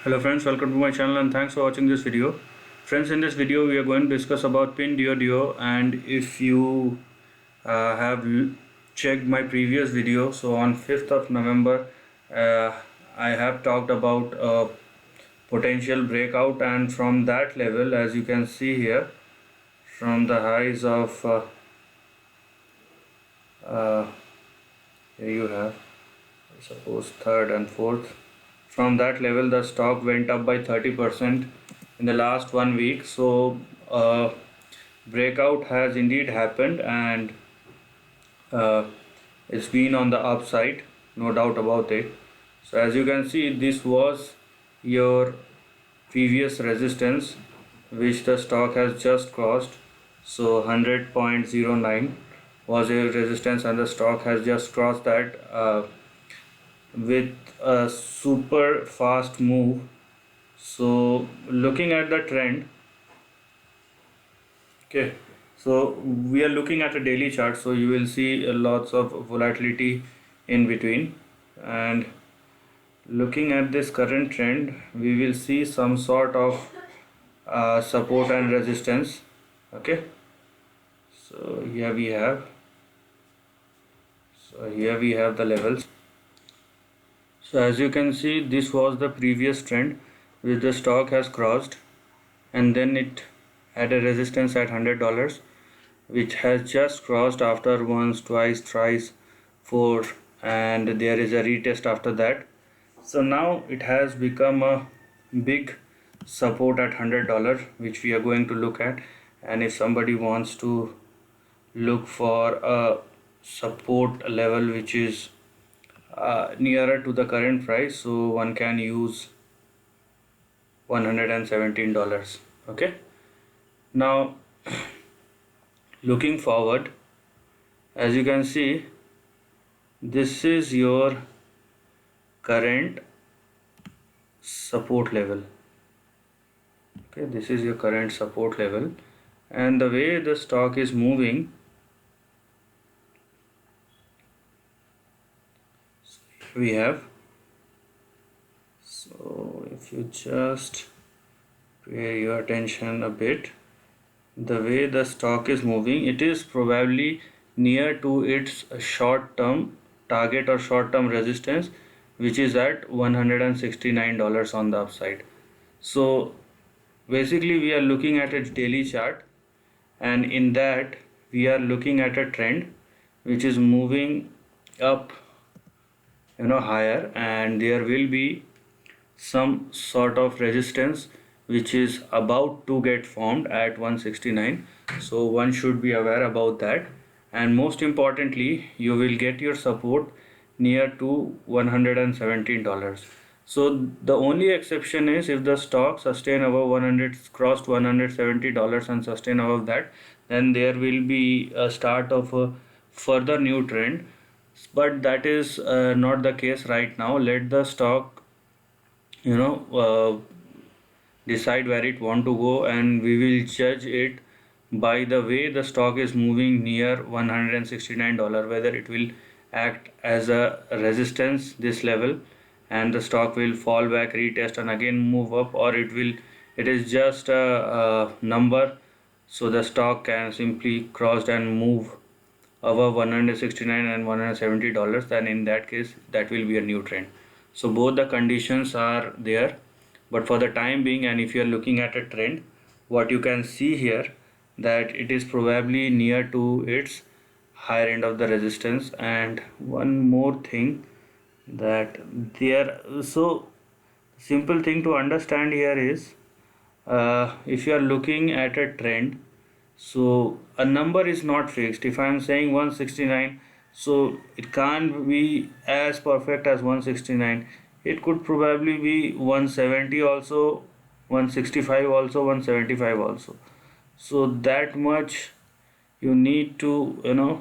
Hello friends, welcome to my channel and thanks for watching this video. Friends, in this video we are going to discuss about Pinduoduo, and if you have checked my previous video, so on 5th of November I have talked about potential breakout, and from that level, as you can see here, from the highs of uh, here you have suppose third and fourth. From that level the stock went up by 30% in the last 1 week. So breakout has indeed happened, and uh, it's been on the upside, no doubt about it. So as you can see, this was your previous resistance which the stock has just crossed. So 100.09 was a resistance and the stock has just crossed that with a super fast move. So looking at the trend, okay, so we are looking at a daily chart, so you will see lots of volatility in between, and looking at this current trend we will see some sort of support and resistance. Okay, so here we have the levels. So as you can see, this was the previous trend which the stock has crossed, and then it had a resistance at $100 which has just crossed after once, twice, thrice, four, and there is a retest after that. So now it has become a big support at $100, which we are going to look at. And if somebody wants to look for a support level which is nearer to the current price, so one can use $117. Okay, now looking forward, as you can see, this is your current support level. Okay, this is your current support level, and the way the stock is moving, we have, so if you just pay your attention a bit, the way the stock is moving, it is probably near to its short term target or short term resistance, which is at $169 on the upside. So basically we are looking at a daily chart, and in that we are looking at a trend which is moving up, higher, and there will be some sort of resistance which is about to get formed at 169. So one should be aware about that, and most importantly you will get your support near to $117. So the only exception is if the stock sustain above 100, crossed $170 and sustain above that, then there will be a start of a further new trend. But that is not the case right now. Let the stock you know decide where it want to go, and we will judge it by the way the stock is moving near $169, whether it will act as a resistance, this level, and the stock will fall back, retest, and again move up, or it is just a number, so the stock can simply cross and move above 169 and $170. Then in that case that will be a new trend. So both the conditions are there, but for the time being, and if you are looking at a trend, what you can see here, that it is probably near to its higher end of the resistance. And one more thing, that there, so simple thing to understand here is, if you are looking at a trend, so a number is not fixed. If I am saying 169, so it can't be as perfect as 169. It could probably be 170 also, 165 also, 175 also. So that much you need to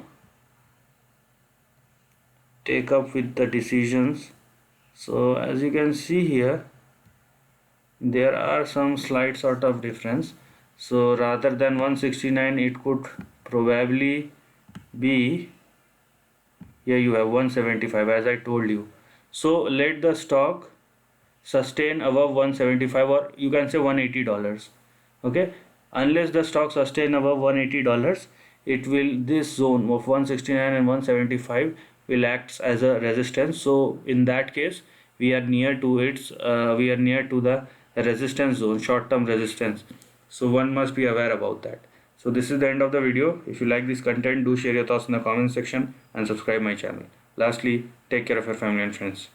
take up with the decisions. So as you can see here, there are some slight sort of difference. So rather than 169, it could probably be, here you have 175, as I told you. So let the stock sustain above 175, or you can say $180. Okay, unless the stock sustain above $180, it will, this zone of 169 and 175 will act as a resistance. So in that case, we are near to its we are near to the resistance zone, short term resistance. So one must be aware about that. So this is the end of the video. If you like this content, do share your thoughts in the comment section and subscribe my channel. Lastly, take care of your family and friends.